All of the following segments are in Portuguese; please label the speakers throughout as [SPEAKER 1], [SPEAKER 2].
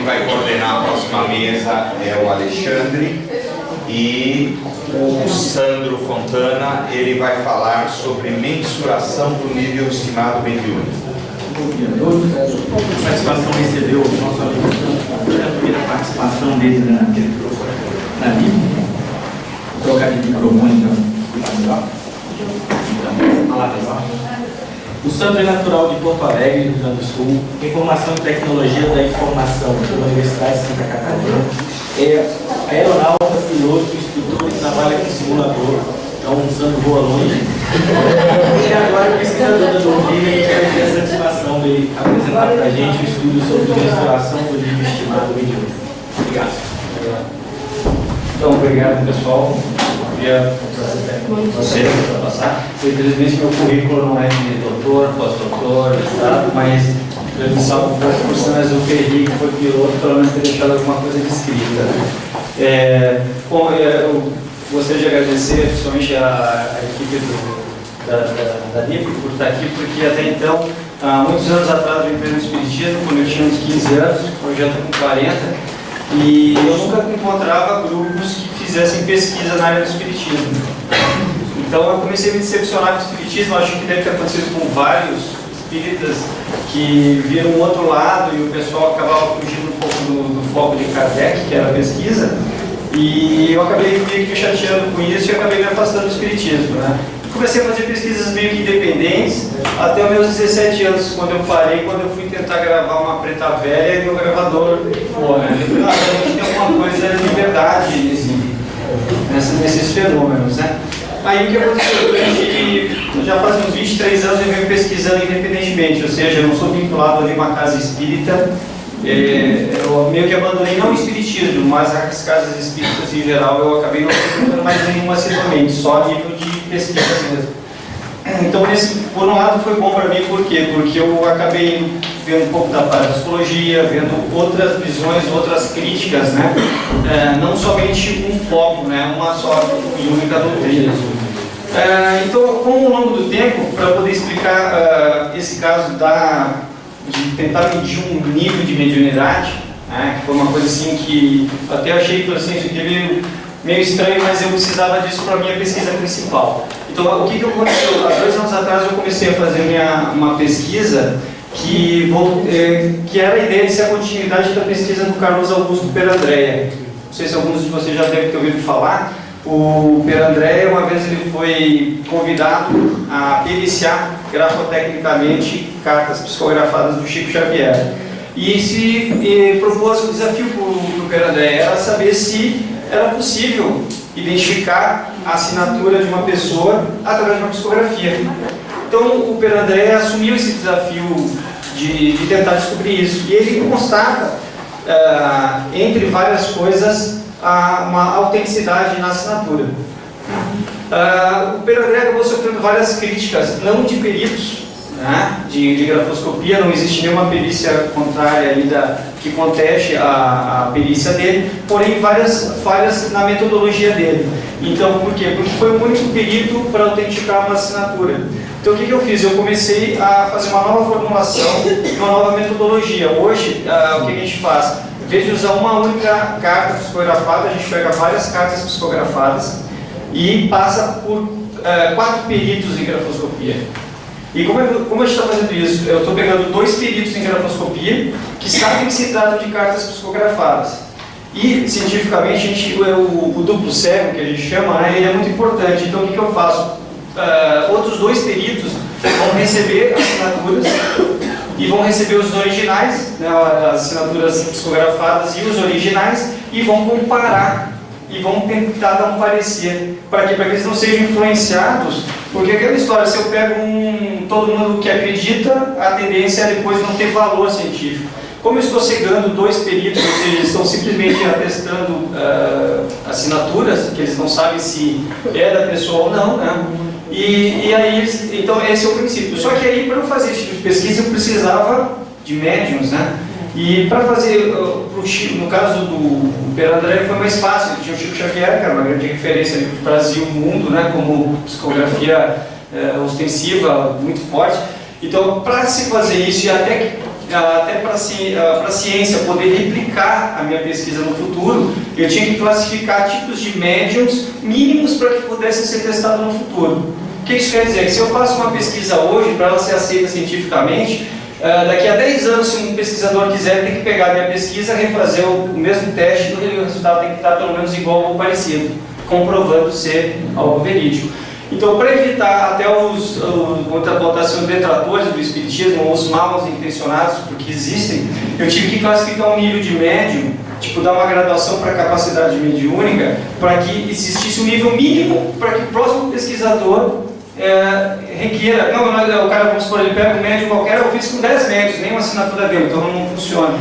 [SPEAKER 1] Vai coordenar a próxima mesa é o Alexandre e o Sandro Fontana, ele vai falar sobre mensuração do nível estimado mediúnico.
[SPEAKER 2] A participação recebeu o nosso amigo, a primeira participação dele na Bíblia. Vou trocar de microfone então. O Sandro é natural de Porto Alegre, Rio Grande do Sul, Informação e Tecnologia da Informação pela Universidade de Santa Catarina. É aeronauta, piloto, instrutor e trabalha com simulador. Então, o Sandro voa longe. E agora é pesquisador da doutrina e vai ter a satisfação de apresentar para a gente o estudo sobre mensuração do nível estimado mediúnico. Obrigado.
[SPEAKER 3] Então, obrigado, pessoal. Você para passar. Infelizmente, meu currículo não é de doutor, pós-doutor, mas eu salvo um pouco por sinais do PRI, que foi piloto, pelo menos ter deixado alguma coisa escrita. Bom, eu gostaria de agradecer principalmente a equipe da DIP por estar aqui, porque até então, há muitos anos atrás, eu entrei no Espiritismo, quando eu tinha uns 15 anos, hoje já estou com 40, e eu nunca encontrava grupos que fizessem pesquisa na área do Espiritismo. Então eu comecei a me decepcionar com o Espiritismo, acho que deve ter acontecido com vários espíritas que viram um outro lado e o pessoal acabava fugindo um pouco do foco de Kardec, que era a pesquisa, e eu acabei meio que chateando com isso e acabei me afastando do Espiritismo, né? Comecei a fazer pesquisas meio que independentes até os meus 17 anos, quando eu parei, quando eu fui tentar gravar uma preta velha e meu gravador foi, né? Eu falei, realmente tem alguma coisa de verdade nesses fenômenos, né? Aí o que aconteceu? Já faz uns 23 anos eu venho pesquisando independentemente, ou seja, eu não sou vinculado a nenhuma casa espírita, eu meio que abandonei não o espiritismo, mas as casas espíritas em geral eu acabei não frequentando mais nenhuma assiduamente, só a nível de pesquisa mesmo. Então, por um lado foi bom para mim, por quê? Porque eu acabei vendo um pouco da parapsicologia, vendo outras visões, outras críticas, né? Não somente um foco, né? Uma só e única doutrina. Então, com o longo do tempo, para poder explicar esse caso de tentar medir um nível de mediunidade, né? Que foi uma coisa assim que até achei que assim, isso aqui meio estranho, mas eu precisava disso para a minha pesquisa principal. Então, o que aconteceu? Há 2 anos atrás eu comecei a fazer uma pesquisa que era a ideia de ser a continuidade da pesquisa do Carlos Augusto Perandrea. Não sei se alguns de vocês já devem ter ouvido falar. O Perandrea, uma vez ele foi convidado a periciar grafotecnicamente cartas psicografadas do Chico Xavier. E se propôs um desafio para o Perandrea, era saber se era possível identificar a assinatura de uma pessoa através de uma psicografia. Então o Perandrea assumiu esse desafio de tentar descobrir isso. E ele constata, entre várias coisas, uma autenticidade na assinatura. O Perandrea acabou sofrendo várias críticas, não de peritos, né, de grafoscopia, não existe nenhuma perícia contrária ali que conteste a perícia dele, porém várias falhas na metodologia dele. Então, por quê? Porque foi o único perito para autenticar uma assinatura. Então, o que eu fiz? Eu comecei a fazer uma nova formulação, uma nova metodologia. Hoje, o que a gente faz? Em vez de usar uma única carta psicografada, a gente pega várias cartas psicografadas e passa por 4 peritos em grafoscopia. E como a gente está fazendo isso? Eu estou pegando 2 peritos em grafoscopia que sabem que se trata de cartas psicografadas. E, cientificamente, o duplo cego, que a gente chama, né, ele é muito importante. Então, o que eu faço? Outros 2 peritos vão receber assinaturas e vão receber os originais, né, as assinaturas psicografadas e os originais, e vão comparar e vão tentar dar um parecer. Para quê? Para que eles não sejam influenciados, porque aquela história, se eu pego todo mundo que acredita, a tendência é depois não ter valor científico. Como eu estou cegando 2 peritos, ou seja, eles estão simplesmente atestando assinaturas, que eles não sabem se é da pessoa ou não, né? E aí, então esse é o princípio. Só que aí, para eu fazer esse tipo de pesquisa, eu precisava de médiums, né? E para fazer, no caso do Pedro André, foi mais fácil. Ele tinha o Chico Xavier, que era uma grande referência ali para o Brasil, mundo, né? Como psicografia ostensiva, muito forte. Então, para se fazer isso e até para a ciência poder replicar a minha pesquisa no futuro, eu tinha que classificar tipos de médiums mínimos para que pudessem ser testados no futuro. O que isso quer dizer? Que se eu faço uma pesquisa hoje, para ela ser aceita cientificamente, daqui a 10 anos, se um pesquisador quiser, tem que pegar a minha pesquisa, refazer o mesmo teste e o resultado tem que estar pelo menos igual ou parecido, comprovando ser algo verídico. Então, para evitar até os detratores do espiritismo, ou os mal intencionados, porque existem, eu tive que classificar um nível de médium, tipo dar uma graduação para a capacidade mediúnica, para que existisse um nível mínimo para que o próximo pesquisador requeira. Não, o cara, vamos supor, ele pega um médium qualquer, eu fiz com 10 médios, nem uma assinatura dele, então não funciona.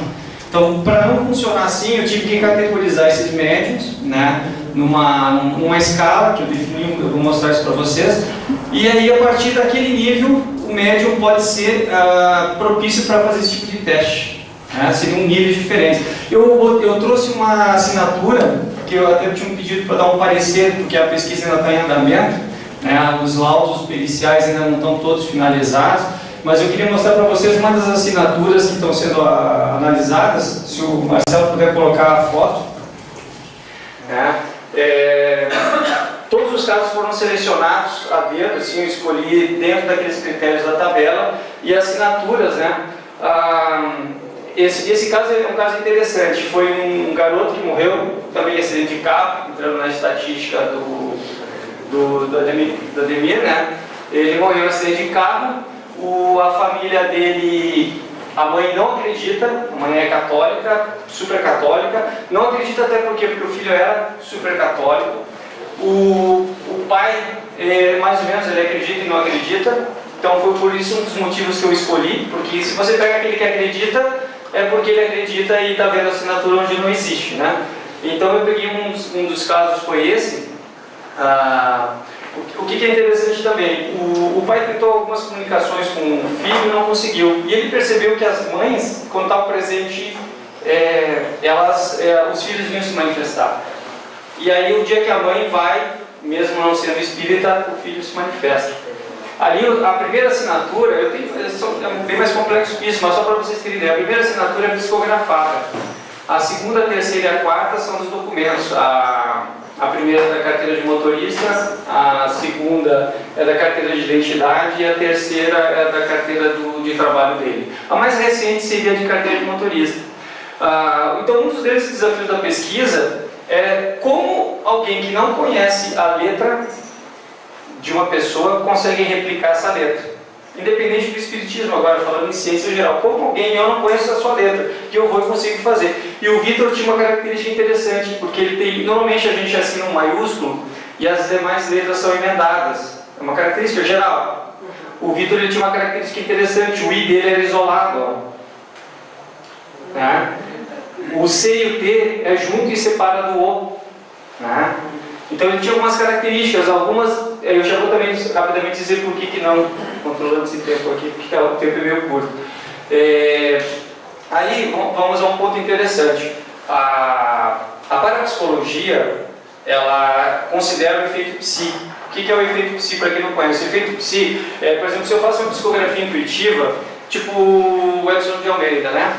[SPEAKER 3] Então, para não funcionar assim, eu tive que categorizar esses médiums, né, numa escala que eu defini, eu vou mostrar isso para vocês. E aí, a partir daquele nível, o médium pode ser propício para fazer esse tipo de teste. Né? Seriam níveis diferentes. Eu trouxe uma assinatura, que eu até tinha um pedido para dar um parecer, porque a pesquisa ainda está em andamento, né? Os laudos periciais ainda não estão todos finalizados. Mas eu queria mostrar para vocês uma das assinaturas que estão sendo analisadas, se o Marcelo puder colocar a foto. Todos os casos foram selecionados a dedo, assim, eu escolhi dentro daqueles critérios da tabela, e assinaturas, né? Esse caso é um caso interessante, foi um garoto que morreu, também acidente de carro, entrando na estatística do Ademir, né? Ele morreu em acidente de carro. A família dele, a mãe não acredita, a mãe é católica, super católica, não acredita até porque o filho era super católico. O pai, mais ou menos, ele acredita e não acredita, então foi por isso um dos motivos que eu escolhi, porque se você pega aquele que acredita, é porque ele acredita e está vendo a assinatura onde não existe, né? Então eu peguei um dos casos, foi esse. O que é interessante também, o pai tentou algumas comunicações com o filho e não conseguiu. E ele percebeu que as mães, quando estavam presentes, os filhos vinham se manifestar. E aí o dia que a mãe vai, mesmo não sendo espírita, o filho se manifesta. Ali a primeira assinatura, é bem mais complexo que isso, mas só para vocês terem ideia, a primeira assinatura é psicografada. A segunda, a terceira e a quarta são dos documentos. A primeira é da carteira de motorista, a segunda é da carteira de identidade e a terceira é da carteira de trabalho dele. A mais recente seria a de carteira de motorista. Então, um dos desafios da pesquisa é como alguém que não conhece a letra de uma pessoa consegue replicar essa letra. Independente do espiritismo, agora falando em ciência em geral, como alguém, eu não conheço a sua letra, que eu vou e consigo fazer. E o Vitor tinha uma característica interessante, porque ele tem, normalmente a gente assina um maiúsculo e as demais letras são emendadas. É uma característica geral. O Vitor ele tinha uma característica interessante, o I dele era isolado. Ó. Né? O C e o T é junto e separa do O. Né? Então ele tinha algumas características, algumas, eu já vou também rapidamente dizer por que não, controlando esse tempo aqui, porque o tempo é meio curto. Aí vamos a um ponto interessante. A parapsicologia, ela considera o efeito psi. O que é o efeito psi para quem não conhece? O efeito psi, por exemplo, se eu faço uma psicografia intuitiva, tipo o Edson de Almeida, né?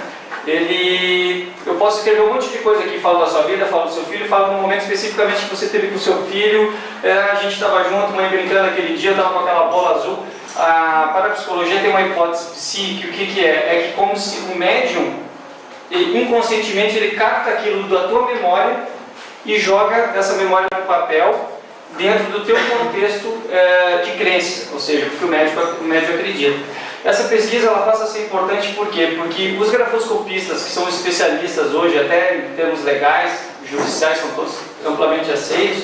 [SPEAKER 3] Eu posso escrever um monte de coisa aqui, falo da sua vida, falo do seu filho, falo num momento especificamente que você teve com o seu filho, a gente estava junto, mãe brincando aquele dia, estava com aquela bola azul. A parapsicologia tem uma hipótese psíquica, o que é? É que como se o médium, inconscientemente, ele capta aquilo da tua memória e joga essa memória no papel dentro do teu contexto de crença, ou seja, porque o médium acredita. Essa pesquisa ela passa a ser importante por quê? Porque os grafoscopistas, que são especialistas hoje, até em termos legais, judiciais, são todos amplamente aceitos,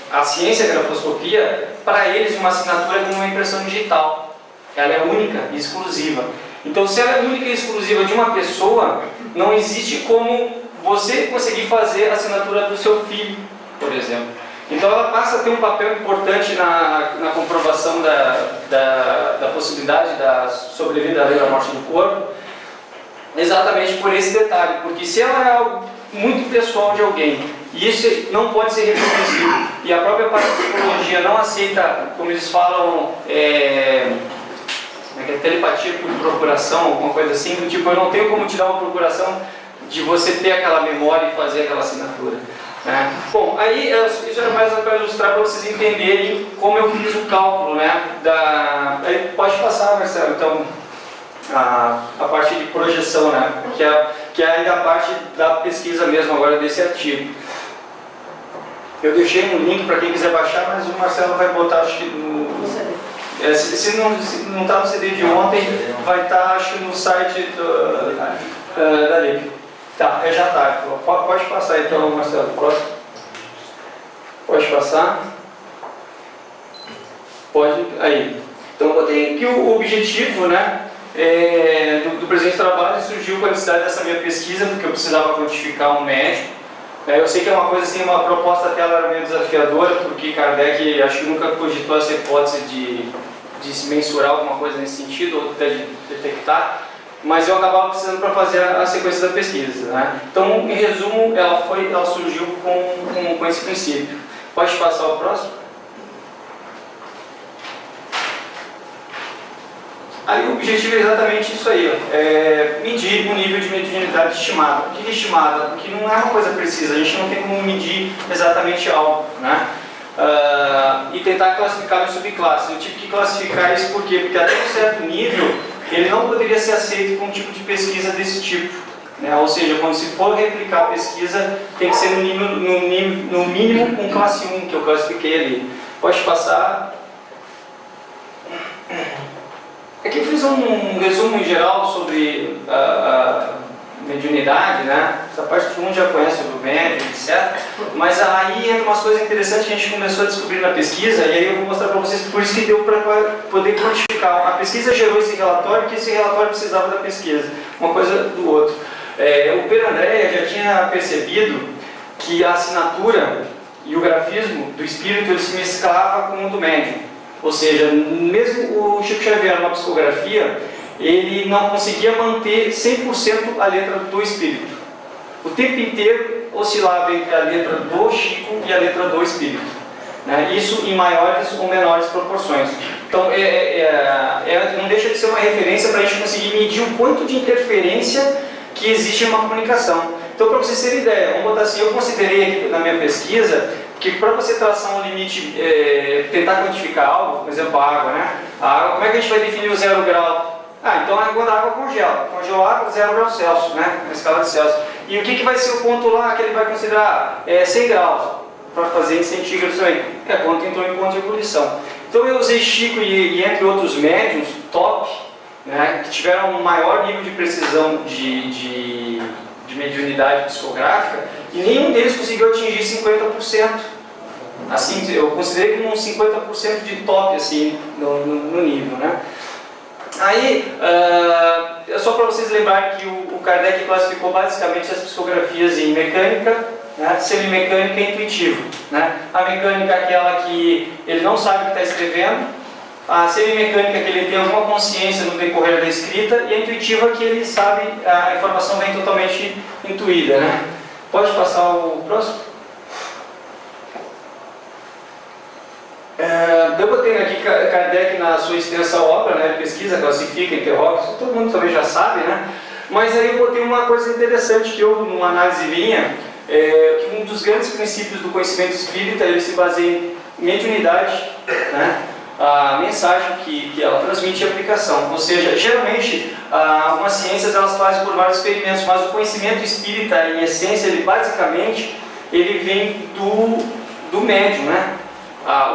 [SPEAKER 3] a ciência da grafoscopia, para eles uma assinatura é como uma impressão digital. Ela é única e exclusiva. Então, se ela é única e exclusiva de uma pessoa, não existe como você conseguir fazer a assinatura do seu filho, por exemplo.
[SPEAKER 4] Então ela passa a ter um papel importante na comprovação da possibilidade da sobrevida além da morte do corpo, exatamente por esse detalhe, porque se ela é algo muito pessoal de alguém, e isso não pode ser reproduzido, e a própria parapsicologia não aceita, como eles falam, telepatia por procuração, alguma coisa assim, do tipo, eu não tenho como te dar uma procuração de você ter aquela memória e fazer aquela assinatura. Né? Bom, aí isso era mais para ilustrar, para vocês entenderem como eu fiz o cálculo, né? Aí pode passar, Marcelo, então, a parte de projeção, né? Que é ainda a parte da pesquisa mesmo agora desse artigo. Eu deixei um link para quem quiser baixar, mas o Marcelo vai botar, acho que se não está no CD de ontem, vai estar, acho que no site da LIP. Tá, já está. Pode passar então, Marcelo. Próximo. Pode passar. Pode. Aí. Então eu botei aqui o objetivo, né, do presente trabalho. Surgiu com a necessidade dessa minha pesquisa, porque eu precisava quantificar um médico. Eu sei que é uma coisa assim, uma proposta até meio desafiadora, porque Kardec acho que nunca cogitou essa hipótese de se mensurar alguma coisa nesse sentido, ou até de detectar. Mas eu acabava precisando para fazer a sequência da pesquisa, né? Então, em resumo, ela surgiu com esse princípio. Pode passar o próximo? Aí o objetivo é exatamente isso aí, medir o nível de mediunidade estimada. O que é estimada? Porque não é uma coisa precisa, a gente não tem como medir exatamente algo, né? E tentar classificar em subclasses. Eu tive que classificar isso por quê? Porque até um certo nível ele não poderia ser aceito com um tipo de pesquisa desse tipo, né? Ou seja, quando se for replicar a pesquisa, tem que ser no mínimo com classe 1, que eu classifiquei ali. Pode passar. Aqui eu fiz um resumo em geral sobre a mediunidade, né? Essa parte todo mundo já conhece sobre o médium, etc. Mas aí entra umas coisas interessantes que a gente começou a descobrir na pesquisa, e aí eu vou mostrar para vocês por isso que deu para poder quantificar. A pesquisa gerou esse relatório, porque esse relatório precisava da pesquisa, uma coisa do outro. O Pedro Andréa já tinha percebido que a assinatura e o grafismo do espírito ele se mesclava com o do médium. Ou seja, mesmo o Chico Xavier na psicografia, ele não conseguia manter 100% a letra do espírito. O tempo inteiro oscilava entre a letra do Chico e a letra do espírito, né? Isso em maiores ou menores proporções. Então, não deixa de ser uma referência para a gente conseguir medir o quanto de interferência que existe em uma comunicação. Então, para vocês terem ideia, vamos botar assim, eu considerei aqui na minha pesquisa que para você traçar um limite, tentar quantificar algo, por exemplo, a água, né? A água, como é que a gente vai definir o 0 grau? Então é quando a água congela. Congelou a água, 0 graus Celsius, né? Na escala de Celsius. E o que vai ser o ponto lá que ele vai considerar 100 graus? Para fazer em centígrados também. Quando entrou em ponto de ebulição. Então eu usei Chico e entre outros médiums, top, né? Que tiveram um maior nível de precisão de mediunidade psicográfica, e nenhum deles conseguiu atingir 50%. Assim, eu considerei como uns 50% de top assim, no nível, né? Aí, é só para vocês lembrarem que o Kardec classificou basicamente as psicografias em mecânica, né, semimecânica e intuitiva, né? A mecânica é aquela que ele não sabe o que está escrevendo, a semimecânica é que ele tem alguma consciência no decorrer da escrita, e a intuitiva é que ele sabe, a informação vem totalmente intuída, né? Pode passar o próximo? Eu botei aqui Kardec na sua extensa obra, né, pesquisa, classifica, interroga, isso todo mundo também já sabe, né? Mas aí eu botei uma coisa interessante que eu, numa análise minha, que um dos grandes princípios do conhecimento espírita, ele se baseia em mediunidade, né? A mensagem que ela transmite e a aplicação. Ou seja, geralmente, algumas ciências elas fazem por vários experimentos, mas o conhecimento espírita, em essência, ele basicamente, ele vem do médium, né?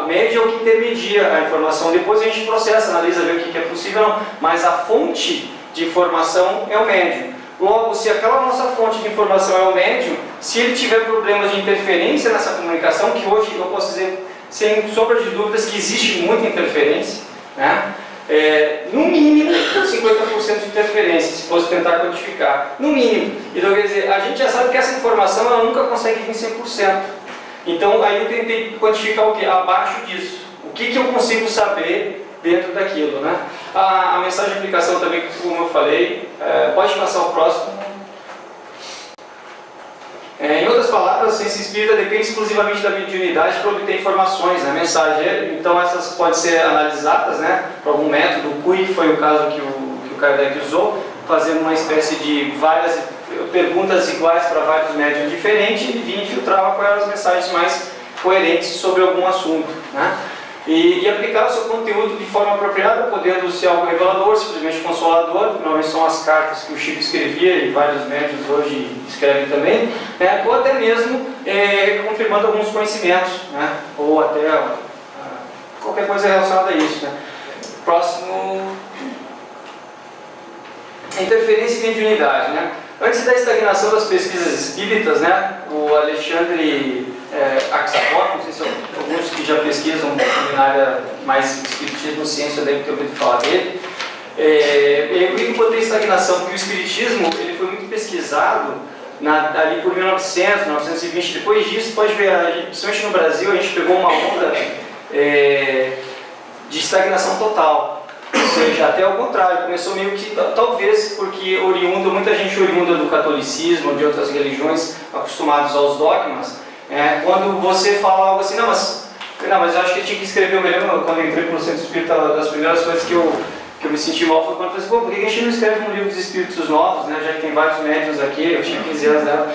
[SPEAKER 4] O médium é o que intermedia a informação, depois a gente processa, analisa, vê o que é possível ou não, mas a fonte de informação é o médium. Logo, se aquela nossa fonte de informação é o médium, se ele tiver problemas de interferência nessa comunicação, que hoje eu posso dizer, sem sombra de dúvidas, que existe muita interferência, né? No mínimo 50% de interferência, se fosse tentar quantificar, no mínimo. Então, quer dizer, a gente já sabe que essa informação ela nunca consegue vir 100%. Então aí eu tentei quantificar o que? Abaixo disso. O que eu consigo saber dentro daquilo, né? A mensagem de aplicação também, como eu falei, pode passar o próximo. Em outras palavras, a ciência espírita depende exclusivamente da mediunidade para obter informações, né? Mensagem. Então essas podem ser analisadas, né? Por algum método. O CUI foi o caso que o Kardec usou, fazendo uma espécie de várias perguntas iguais para vários médiuns diferentes, e vinha e filtrava quais eram as mensagens mais coerentes sobre algum assunto, né? E aplicar o seu conteúdo de forma apropriada, podendo ser algo revelador, simplesmente consolador, normalmente são as cartas que o Chico escrevia e vários médiuns hoje escrevem também, né? Ou até mesmo confirmando alguns conhecimentos, né? Ou até qualquer coisa relacionada a isso, né? Próximo. Interferência e mediunidade, né? Antes da estagnação das pesquisas espíritas, né, o Alexandre Aksakov, não sei se alguns que já pesquisam na área mais espiritismo, ciência, devem ter ouvido falar dele. Eu encontrei estagnação, porque o espiritismo ele foi muito pesquisado ali por 1900, 1920. Depois disso, pode ver, principalmente no Brasil, a gente pegou uma onda de estagnação total. Ou seja, até ao contrário, começou meio que, talvez porque muita gente oriunda do catolicismo ou de outras religiões, acostumados aos dogmas, quando você fala algo assim, não, mas eu acho que eu tinha que escrever, eu me lembro, quando eu entrei para o centro espírita, uma das primeiras coisas que eu me senti mal foi quando eu falei assim, pô, por que a gente não escreve um livro dos espíritos novos, né, já que tem vários médiuns aqui, eu tinha 15 anos dela,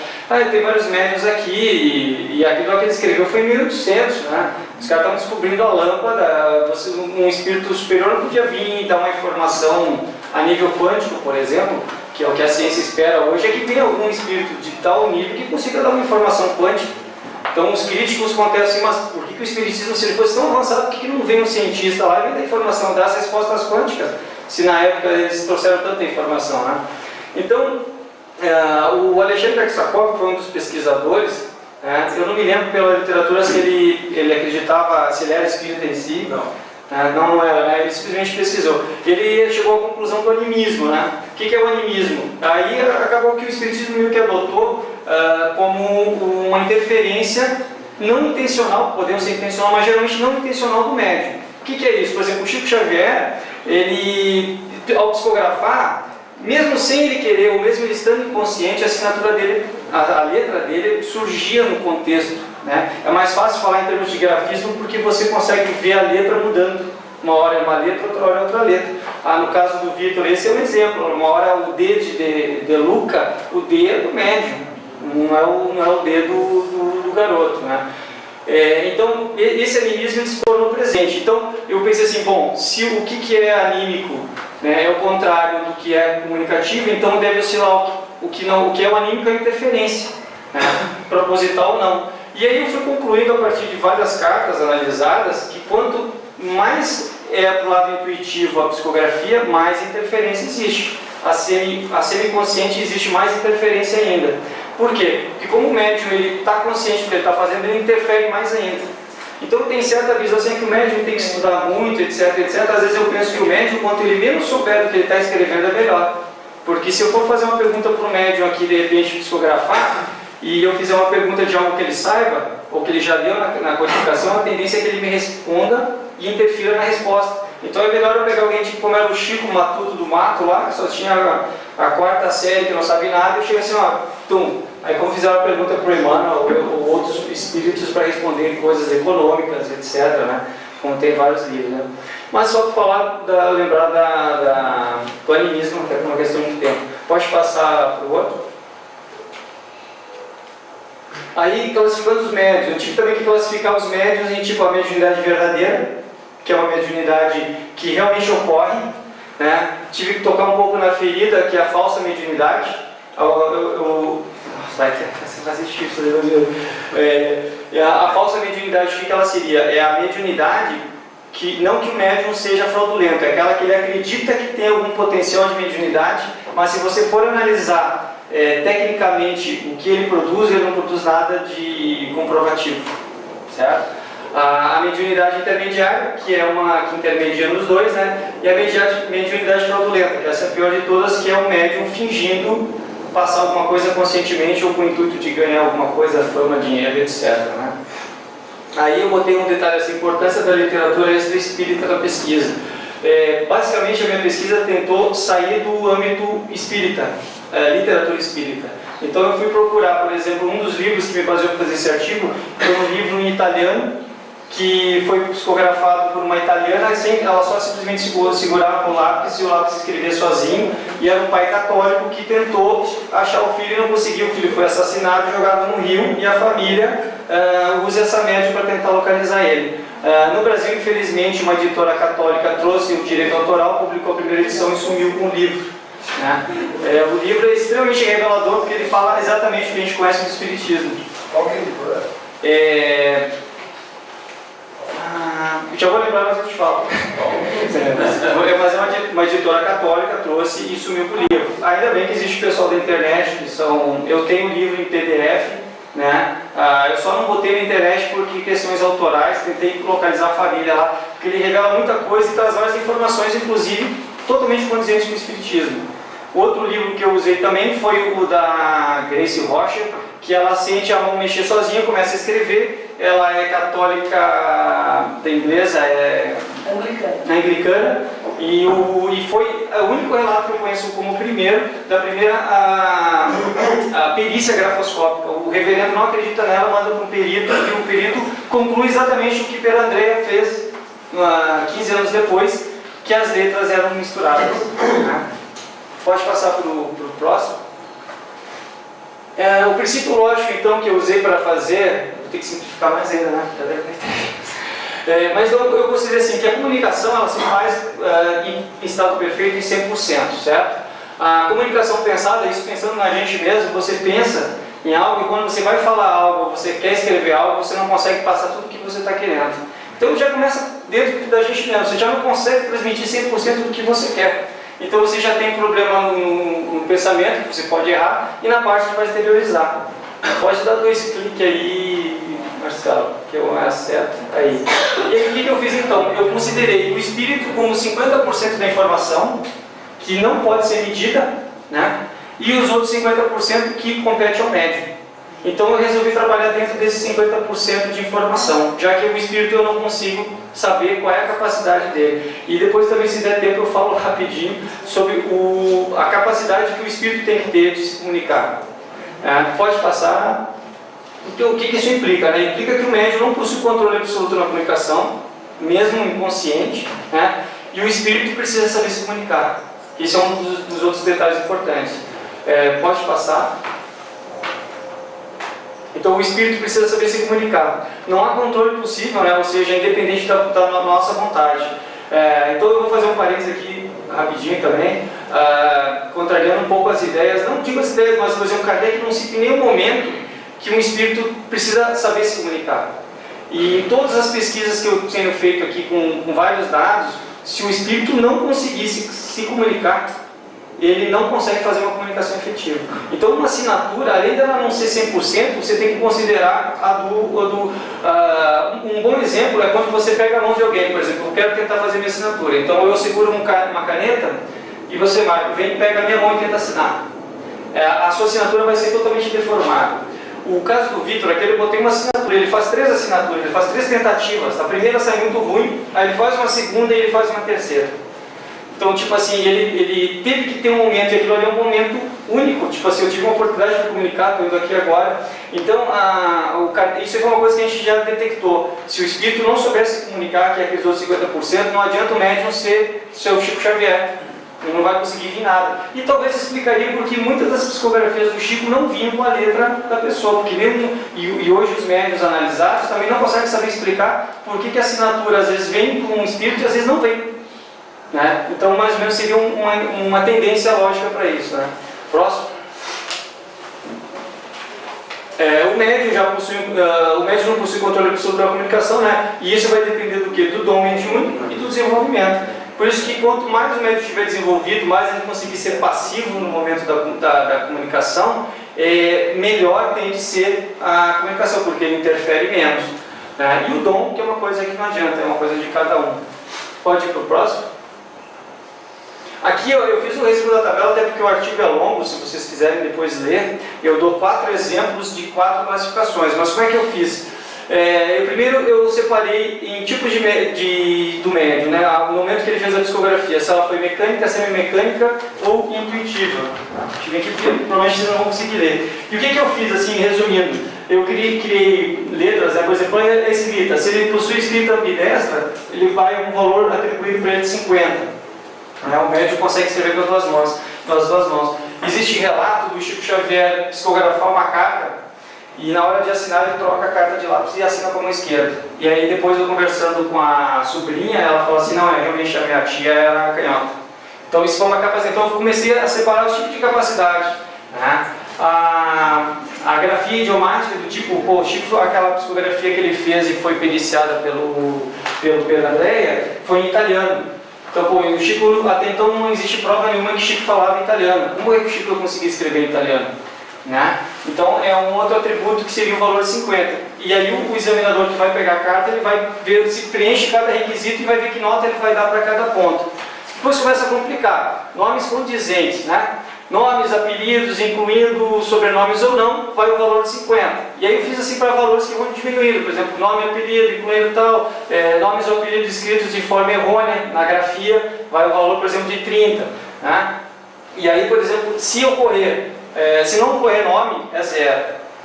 [SPEAKER 4] tem vários médiuns aqui, e aquilo que ele escreveu foi em 1800, né, os caras estavam descobrindo a lâmpada, um espírito superior não podia vir e dar uma informação a nível quântico, por exemplo, que é o que a ciência espera hoje, é que venha algum espírito de tal nível que consiga dar uma informação quântica. Então os críticos contestam assim, mas por que o espiritismo, se ele fosse tão avançado, por que não vem um cientista lá e vem dar informação, dar as respostas quânticas, se na época eles trouxeram tanta informação, né? Então, o Alexandre Aksakov foi um dos pesquisadores, eu não me lembro pela literatura se ele acreditava, se ele era espírita em si, não era, né? Ele simplesmente pesquisou. Ele chegou à conclusão do animismo, né? O que é o animismo? Aí acabou que o espiritismo meio que adotou como uma interferência não intencional, podemos ser intencional, mas geralmente não intencional do médium. O que é isso? Por exemplo, o Chico Xavier, ele, ao psicografar, mesmo sem ele querer, ou mesmo ele estando inconsciente, a assinatura dele, a letra dele surgia no contexto, né? É mais fácil falar em termos de grafismo porque você consegue ver a letra mudando. Uma hora é uma letra, outra hora é outra letra. No caso do Vitor, esse é um exemplo. Uma hora o D de Luca, o D é do médium, não é o D do garoto, né? Então, esse animismo se tornou presente. Então, eu pensei assim, bom, se o que é anímico, né, é o contrário do que é comunicativo, então deve oscilar o que é o anímico é a interferência, né, proposital ou não. E aí eu fui concluindo a partir de várias cartas analisadas que quanto mais para o lado intuitivo a psicografia, mais interferência existe. A semiconsciente existe mais interferência ainda. Por quê? Porque como o médium está consciente do que ele está fazendo, ele interfere mais ainda. Então tem certa visão assim que o médium tem que estudar muito, etc, etc. Às vezes eu penso que o médium, quanto ele menos souber do que ele está escrevendo, é melhor. Porque se eu for fazer uma pergunta para o médium aqui, de repente, psicografar, e eu fizer uma pergunta de algo que ele saiba, ou que ele já deu na codificação, a tendência é que ele me responda e interfira na resposta. Então é melhor eu pegar alguém tipo como era o Chico Matuto do Mato lá, que só tinha a quarta série, que não sabe nada, e chega assim, tum. Aí como fizeram uma pergunta para o Emmanuel ou outros espíritos para responder coisas econômicas, etc, né? Como tem vários livros, né? Mas só para falar, lembrar do animismo, que é uma questão de tempo. Pode passar para o outro? Aí, classificando os médiuns, eu tive também que classificar os médiuns em tipo a mediunidade verdadeira, que é uma mediunidade que realmente ocorre, né? Tive que tocar um pouco na ferida, que é a falsa mediunidade. Vai fazer difícil. A falsa mediunidade, o que ela seria? É a mediunidade que, não que o médium seja fraudulento, é aquela que ele acredita que tem algum potencial de mediunidade, mas se você for analisar tecnicamente o que ele não produz nada de comprovativo, certo? A mediunidade intermediária, que é uma que intermedia nos dois, né? E a mediunidade fraudulenta, que essa é a pior de todas, que é o médium fingindo passar alguma coisa conscientemente ou com o intuito de ganhar alguma coisa, fama, dinheiro, etc, né? Aí eu botei um detalhe assim, importância da literatura extra-espírita na pesquisa. Basicamente a minha pesquisa tentou sair do âmbito espírita, literatura espírita. Então eu fui procurar, por exemplo, um dos livros que me baseou para fazer esse artigo foi um livro em italiano, que foi psicografado por uma italiana, ela só simplesmente segurava com o lápis e o lápis escrevia sozinho, e era um pai católico que tentou achar o filho e não conseguiu. O filho foi assassinado, jogado no rio, e a família usa essa média para tentar localizar ele. No Brasil, infelizmente, uma editora católica trouxe o direito autoral, publicou a primeira edição e sumiu com o livro. O livro é extremamente revelador porque ele fala exatamente o que a gente conhece do Espiritismo.
[SPEAKER 5] Qual que é a editora?
[SPEAKER 4] Já vou lembrar, mas eu te falo. Mas é uma editora católica, trouxe e sumiu com o livro. Ainda bem que existe o pessoal da internet, eu tenho o livro em PDF, né? Eu só não botei na internet porque questões autorais, tentei localizar a família lá, porque ele revela muita coisa e traz várias informações, inclusive totalmente condizentes com o Espiritismo. Outro livro que eu usei também foi o da Grace Rocha, que ela sente a mão mexer sozinha, começa a escrever. Ela é católica da inglesa, anglicana, e foi o único relato que eu conheço como da primeira a perícia grafoscópica. O reverendo não acredita nela, manda para um perito, e o perito conclui exatamente o que Per Andrea fez 15 anos depois, que as letras eram misturadas. Pode passar para o próximo. O princípio lógico, então, que eu usei para fazer, vou ter que simplificar mais ainda, né? Mas eu considero assim, que a comunicação ela se faz em estado perfeito em 100%, certo? A comunicação pensada, isso pensando na gente mesmo, você pensa em algo e quando você vai falar algo, você quer escrever algo, você não consegue passar tudo o que você está querendo. Então já começa dentro da gente mesmo, você já não consegue transmitir 100% do que você quer. Então você já tem problema no pensamento, que você pode errar, e na parte que vai exteriorizar. Pode dar 2 cliques aí, Marcelo, que eu acerto. Aí. E aí o que eu fiz então? Eu considerei o espírito como 50% da informação, que não pode ser medida, né? E os outros 50% que compete ao médium. Então eu resolvi trabalhar dentro desses 50% de informação, já que o espírito eu não consigo saber qual é a capacidade dele. E depois também, se der tempo, eu falo rapidinho sobre a capacidade que o espírito tem que ter de se comunicar. Pode passar. Então, o que isso implica? Né? Implica que o médium não possui controle absoluto na comunicação, mesmo inconsciente, né? E o espírito precisa saber se comunicar. Esse é um dos outros detalhes importantes. Pode passar. Então o espírito precisa saber se comunicar. Não há controle possível, né? Ou seja, independente da nossa vontade. Então eu vou fazer um parênteses aqui rapidinho também, contrariando um pouco as ideias, não digo as ideias, mas por exemplo, Kardec não cita em nenhum momento que um espírito precisa saber se comunicar. E em todas as pesquisas que eu tenho feito aqui com vários dados, se o espírito não conseguisse se comunicar, ele não consegue fazer uma comunicação efetiva. Então uma assinatura, além dela não ser 100%, você tem que considerar um bom exemplo é quando você pega a mão de alguém, por exemplo, eu quero tentar fazer minha assinatura, então eu seguro uma caneta e você marca, vem, pega a minha mão e tenta assinar. A sua assinatura vai ser totalmente deformada. O caso do Vitor, aqui eu botei uma assinatura, ele faz 3 assinaturas, ele faz 3 tentativas, a primeira sai muito ruim, aí ele faz uma segunda e ele faz uma terceira. Então, tipo assim, ele teve que ter um momento, e aquilo ali é um momento único. Tipo assim, eu tive uma oportunidade de comunicar, estou indo aqui agora. Então, isso é uma coisa que a gente já detectou. Se o espírito não soubesse se comunicar, que é aqueles outros 50%, não adianta o médium ser seu Chico Xavier. Ele não vai conseguir vir nada. E talvez explicaria porque muitas das psicografias do Chico não vinham com a letra da pessoa. Porque mesmo, e hoje os médiuns analisados também não conseguem saber explicar por que a assinatura às vezes vem com um espírito e às vezes não vem. Né? Então, mais ou menos, seria uma tendência lógica para isso. Né? Próximo. O médium não possui controle absoluto da comunicação, né? E isso vai depender do quê? Do dom mediúnico e do desenvolvimento. Por isso que quanto mais o médium estiver desenvolvido, mais ele conseguir ser passivo no momento da comunicação, melhor tem de ser a comunicação, porque ele interfere menos. Né? E o dom, que é uma coisa que não adianta, é uma coisa de cada um. Pode ir para o próximo? Aqui eu fiz um resumo da tabela, até porque o artigo é longo, se vocês quiserem depois ler. Eu dou 4 exemplos de 4 classificações, mas como é que eu fiz? Primeiro eu separei em tipos do médium, né? No momento que ele fez a psicografia, se ela foi mecânica, semi-mecânica ou intuitiva. Deixa eu ver aqui, porque provavelmente vocês não vão conseguir ler. E o que eu fiz, assim, resumindo? Eu criei letras, né? Por exemplo, a escrita. Se ele possui escrita ambidestra, ele vai um valor atribuído para ele de 50. Né? O médium consegue escrever com as duas mãos. Existe relato do Chico Xavier psicografar uma carta e na hora de assinar ele troca a carta de lápis e assina com a mão esquerda. E aí depois eu conversando com a sobrinha, ela falou assim, não, realmente a minha tia era canhota. Então isso foi uma capacidade. Então eu comecei a separar os tipos de capacidade. Né? A grafia idiomática do tipo, o Chico, aquela psicografia que ele fez e foi periciada pelo Pedro Andréia, foi em italiano. Então, o Chico, até então não existe prova nenhuma que Chico falava italiano. Como é que o Chico conseguia escrever em italiano? Né? Então é um outro atributo que seria o valor de 50. E aí o examinador que vai pegar a carta, ele vai ver se preenche cada requisito e vai ver que nota ele vai dar para cada ponto. Depois começa a complicar. Nomes condizentes, né? Nomes, apelidos, incluindo sobrenomes ou não, vai o valor de 50. E aí eu fiz assim para valores que vão diminuindo. Por exemplo, nome e apelido, incluindo tal, nomes ou apelidos escritos de forma errônea na grafia, vai o valor, por exemplo, de 30. Né? E aí, por exemplo, se não ocorrer nome, é 0.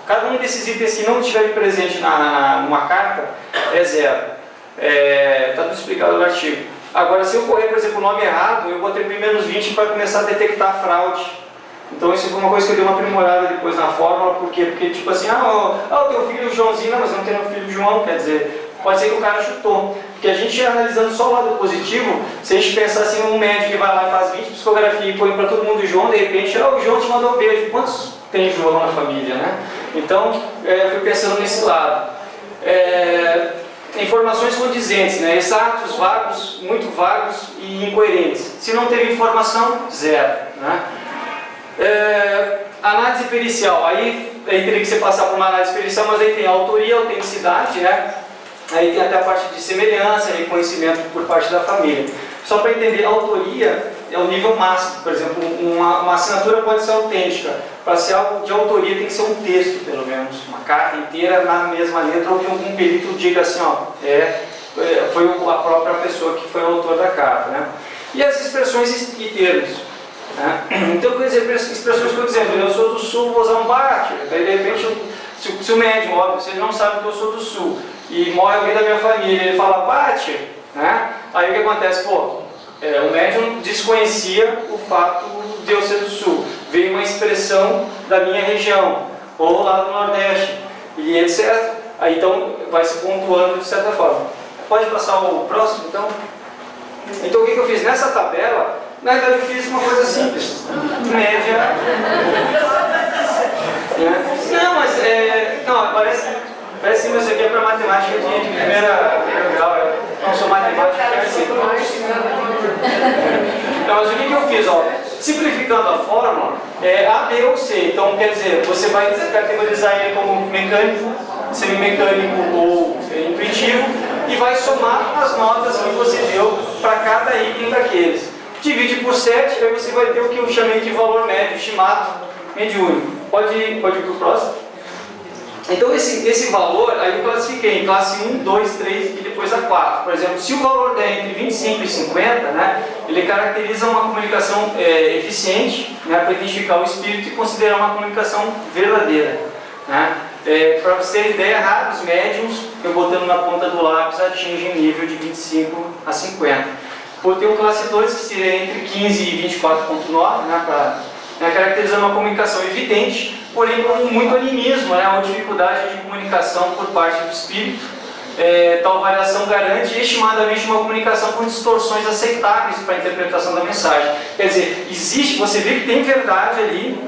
[SPEAKER 4] Cada um desses itens que não estiver presente numa carta é 0. Está tudo explicado no artigo. Agora, se ocorrer, por exemplo, o nome errado, eu vou atribuir menos 20 para começar a detectar a fraude. Então isso foi uma coisa que eu dei uma aprimorada depois na fórmula. Por quê? Porque tipo assim, o teu filho Joãozinho, não, mas eu não tenho filho João, quer dizer, pode ser que o cara chutou. Porque a gente, analisando só o lado positivo, se a gente pensar assim, um médico que vai lá e faz 20 psicografia e põe para todo mundo João, de repente, o João te mandou um beijo. Quantos tem João na família, né? Então, eu fui pensando nesse lado. Informações condizentes, né? Exatos, vagos, muito vagos e incoerentes. Se não teve informação, 0. Né? Análise pericial, aí teria que ser passar por uma análise pericial, mas aí tem autoria, autenticidade, né? Aí tem até a parte de semelhança, reconhecimento por parte da família. Só para entender, a autoria é o nível máximo. Por exemplo, uma assinatura pode ser autêntica. Para ser algo de autoria tem que ser um texto, pelo menos. Uma carta inteira na mesma letra, ou que algum perito diga assim, foi a própria pessoa que foi o autor da carta. Né? E as expressões e termos. Né? Então, quer dizer, expressões que eu dizendo, eu sou do sul, vou usar um bate. Daí, de repente, se o médium, óbvio, se ele não sabe que eu sou do sul, e morre alguém da minha família, ele fala bate, né? Aí o que acontece? O médium desconhecia o fato de eu ser do sul. Veio uma expressão da minha região, ou lá do Nordeste, e etc. Aí então vai se pontuando de certa forma. Pode passar o próximo, então? Então o que eu fiz? Nessa tabela, na verdade eu fiz uma coisa simples. Média. Não, mas parece que isso aqui é para matemática de primeira grau. Eu não sou matemático, Não, mas o que eu fiz? Simplificando a fórmula, A, B ou C. Então, quer dizer, você vai categorizar ele como mecânico, semimecânico ou intuitivo e vai somar as notas que você deu para cada item daqueles. Divide por 7, aí você vai ter o que eu chamei de valor médio, estimado mediúnico. Pode ir para o próximo? Então esse valor, aí eu classifiquei em classe 1, 2, 3 e depois a 4. Por exemplo, se o valor der entre 25 e 50, né, ele caracteriza uma comunicação eficiente, né, para identificar o espírito e considerar uma comunicação verdadeira. Né? Para você ter ideia, raros médiums, eu botando na ponta do lápis, atingem nível de 25 a 50. Vou ter um classe 2 que seria entre 15 e 24.9, né, caracterizando uma comunicação evidente, porém com muito animismo, né, uma dificuldade de comunicação por parte do espírito. Tal variação garante estimadamente uma comunicação com distorções aceitáveis para a interpretação da mensagem. Quer dizer, você vê que tem verdade ali,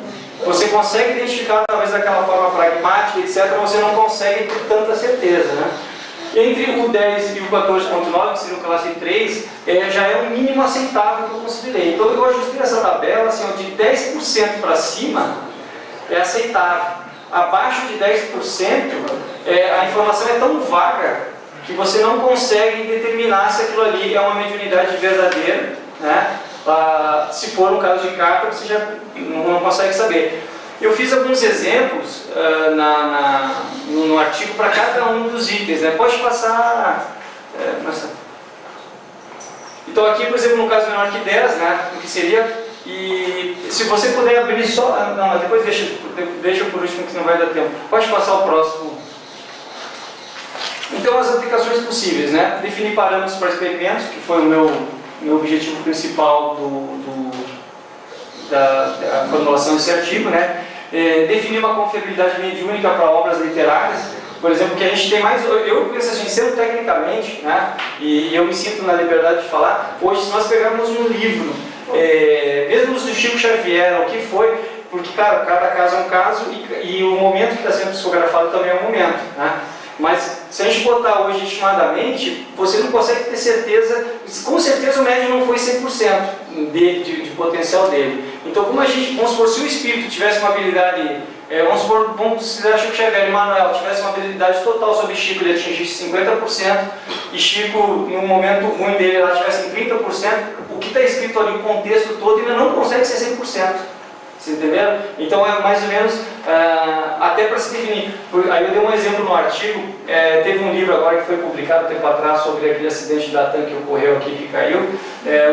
[SPEAKER 4] você consegue identificar talvez daquela forma pragmática, etc., mas você não consegue ter tanta certeza. Né? Entre o 10 e o 14.9, que seria o classe 3, já é o mínimo aceitável que eu considerei. Então eu ajustei essa tabela, assim, de 10% para cima é aceitável. Abaixo de 10%, a informação é tão vaga que você não consegue determinar se aquilo ali é uma mediunidade verdadeira. Né? Se for um caso de carta, você já não consegue saber. Eu fiz alguns exemplos no artigo para cada um dos itens, né? Pode passar... Então aqui, por exemplo, no caso menor que 10, né? O que seria... E se você puder abrir só... Não, depois deixa por último que não vai dar tempo. Pode passar o próximo. Então as aplicações possíveis, né? Definir parâmetros para experimentos, que foi o meu objetivo principal da formulação desse artigo, né? Definir uma confiabilidade mediúnica para obras literárias, por exemplo, que a gente tem mais, eu penso assim, sendo tecnicamente, né? E eu me sinto na liberdade de falar, hoje se nós pegarmos um livro, mesmo os do Chico Xavier, o que foi, porque, cara, cada caso é um caso e o momento que está sendo psicografado também é um momento, né? Mas se a gente botar hoje estimadamente, você não consegue ter certeza, com certeza o médium não foi 100% de potencial dele. Então, como a gente, vamos supor, se o espírito tivesse uma habilidade, vamos supor, vamos considerar Chico Xavier e Manuel tivesse uma habilidade total sobre Chico, ele atingisse 50%, e Chico, no momento ruim dele, ela tivesse 30%, o que está escrito ali, o contexto todo, ainda não consegue ser 100%. Vocês entenderam? Então é mais ou menos, até para se definir. Aí eu dei um exemplo no artigo, teve um livro agora que foi publicado tempo atrás sobre aquele acidente da TAM que ocorreu aqui, que caiu.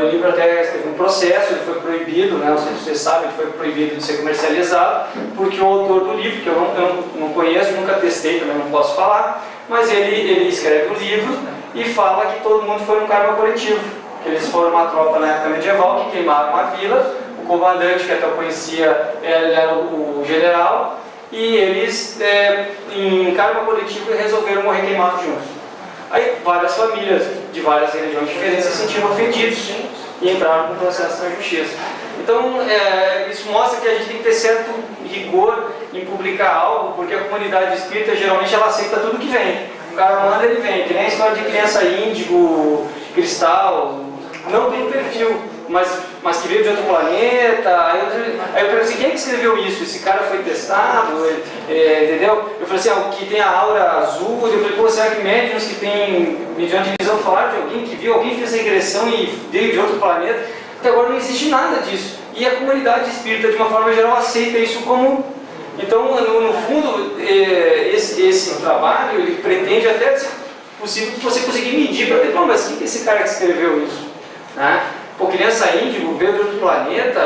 [SPEAKER 4] O livro até teve um processo, ele foi proibido, né? Não sei se vocês sabem, ele foi proibido de ser comercializado, porque o autor do livro, que eu não conheço, nunca testei, também não posso falar, mas ele escreve o livro e fala que todo mundo foi um karma coletivo, que eles foram uma tropa na época medieval que queimaram uma vila. O comandante, que até eu conhecia, ele era o general, e eles, em karma coletivo, resolveram morrer queimados juntos. Aí várias famílias de várias religiões diferentes se sentiram ofendidos e entraram com processo na justiça. Então, isso mostra que a gente tem que ter certo rigor em publicar algo, porque a comunidade espírita, geralmente, ela aceita tudo que vem. O cara manda, ele vem, que nem a história de criança índigo, cristal, não tem perfil. Mas que veio de outro planeta. Aí eu falei assim, quem é que escreveu isso? Esse cara foi testado, entendeu? Eu falei assim, o que tem a aura azul. Eu falei, pô, será que médiuns que tem mediante de visão falaram de alguém que viu, alguém fez a regressão e veio de outro planeta? Até agora não existe nada disso. E a comunidade espírita, de uma forma geral, aceita isso como... Então, no fundo, esse trabalho, ele pretende até, se possível, você conseguir medir para ver, mas quem é esse cara que escreveu isso? Né? Pô, criança índigo veio de outro planeta,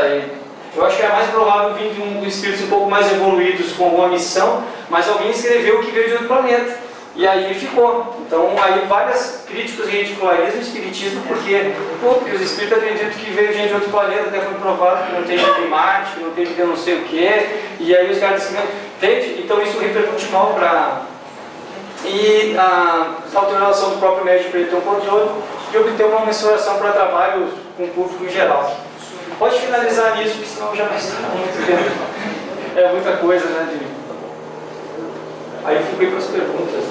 [SPEAKER 4] eu acho que é mais provável vir de espíritos um pouco mais evoluídos com alguma missão, mas alguém escreveu que veio de outro planeta, e aí ficou. Então, aí vários críticos ridicularizam o espiritismo porque os espíritos acreditam que veio gente de outro planeta, até foi provado que não tem vida em Marte, que não tem vida não sei o que, e aí os caras dizem, entende? Então isso repercute mal para... E a autorização do próprio médico para ele ter um controle de obter uma mensuração para trabalho com o público em geral. Pode finalizar nisso, porque senão já vai estar muito tempo. É muita coisa, né? Aí eu fui para as perguntas.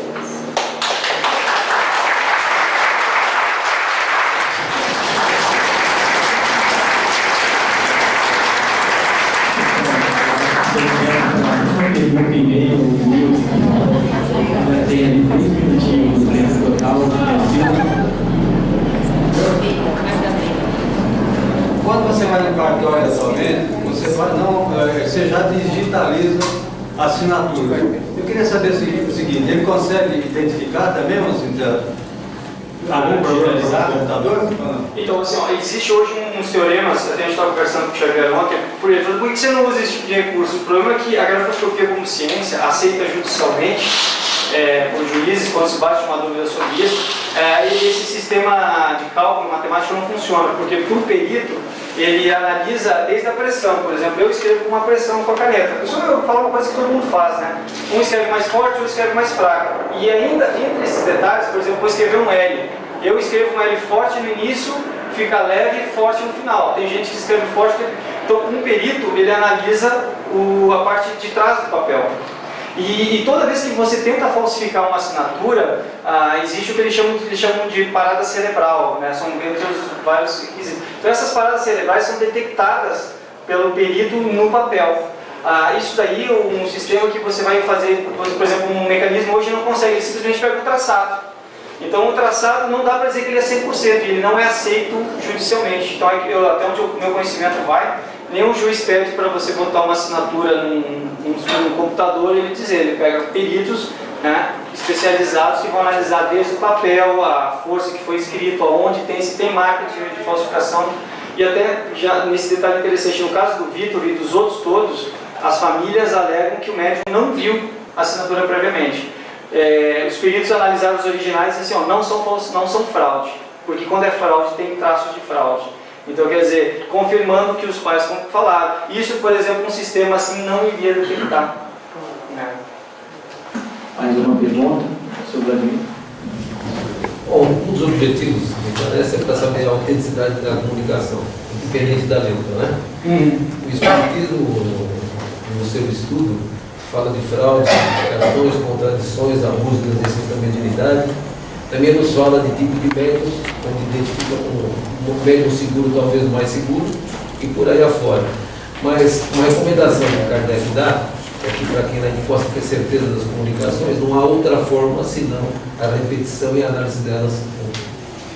[SPEAKER 2] Pergunta e meio, já tem ali 3 minutinhos de tempo total.
[SPEAKER 5] Quando você vai no cartório atualmente, você já digitaliza a assinatura. Eu queria saber o seguinte, ele consegue identificar também algum programa no computador?
[SPEAKER 4] Então, assim, existe hoje uns teoremas, até a gente estava conversando com o Xavier ontem, por exemplo, por que você não usa esse tipo de recurso? O problema é que a grafoscopia como ciência aceita judicialmente, por juízes, quando se bate uma dúvida sobre isso, e esse sistema de cálculo matemático não funciona, porque por perito, ele analisa desde a pressão. Por exemplo, eu escrevo com uma pressão com a caneta. Eu falo uma coisa que todo mundo faz, né? Um escreve mais forte, outro escreve mais fraco. E ainda, entre esses detalhes, por exemplo, vou escrever um L. Eu escrevo um L forte no início, fica leve e forte no final. Tem gente que escreve forte. Então, um perito, ele analisa a parte de trás do papel. E toda vez que você tenta falsificar uma assinatura, existe o que eles chamam de parada cerebral, né? São vários requisitos. Então essas paradas cerebrais são detectadas pelo perito no papel. Isso daí, um sistema que você vai fazer, por exemplo, um mecanismo hoje não consegue, ele simplesmente pega o traçado. Então o traçado não dá para dizer que ele é 100%, ele não é aceito judicialmente. Então até onde o meu conhecimento vai, nenhum juiz pede para você botar uma assinatura num computador e ele dizer, ele pega peritos, né, especializados que vão analisar desde o papel, a força que foi escrito, aonde tem, se tem marca de falsificação. E até já nesse detalhe interessante, no caso do Vitor e dos outros todos, as famílias alegam que o médium não viu a assinatura previamente. Os peritos analisaram os originais e disseram assim, não são fraude, porque quando é fraude tem traços de fraude. Então, quer dizer, confirmando o que os pais falaram. Isso, por exemplo, um sistema assim não iria detectar.
[SPEAKER 3] Mais uma pergunta sobre a lei?
[SPEAKER 6] Bom, um dos objetivos, me parece, é para saber a autenticidade da comunicação, independente da letra, né? O Espiritismo, no seu estudo, fala de fraudes, falsificações, contradições, abusos do exercício da mediunidade. Também nos fala de tipo de médios, onde identifica um médium seguro, talvez o mais seguro, e por aí afora. Mas uma recomendação que Kardec dá é que, para quem ainda possa ter certeza das comunicações, não há outra forma senão a repetição e a análise delas.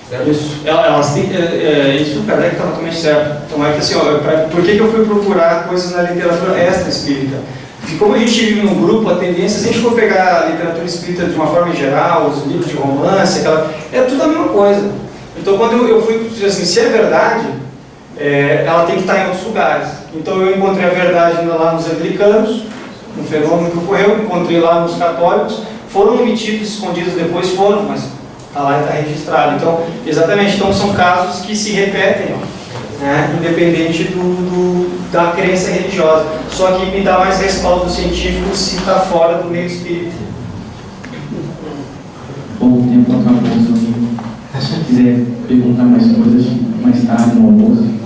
[SPEAKER 6] Certo?
[SPEAKER 7] Isso, isso o Kardec está totalmente certo. Então é que assim, por que eu fui procurar coisas na literatura extra espírita? Porque como a gente vive num grupo, a tendência, se a gente for pegar a literatura espírita de uma forma geral, os livros de romance, é tudo a mesma coisa. Então quando eu fui dizer assim, se é verdade, ela tem que estar em outros lugares. Então eu encontrei a verdade lá nos anglicanos, um fenômeno que ocorreu, encontrei lá nos católicos, foram omitidos, escondidos depois, mas está lá e está registrado. Então, exatamente, então são casos que se repetem, né, independente da crença religiosa. Só que me dá mais respaldo científico se está fora do meio espírita.
[SPEAKER 3] Bom, o tempo acabou, se alguém quiser perguntar mais coisas, mais tarde no almoço.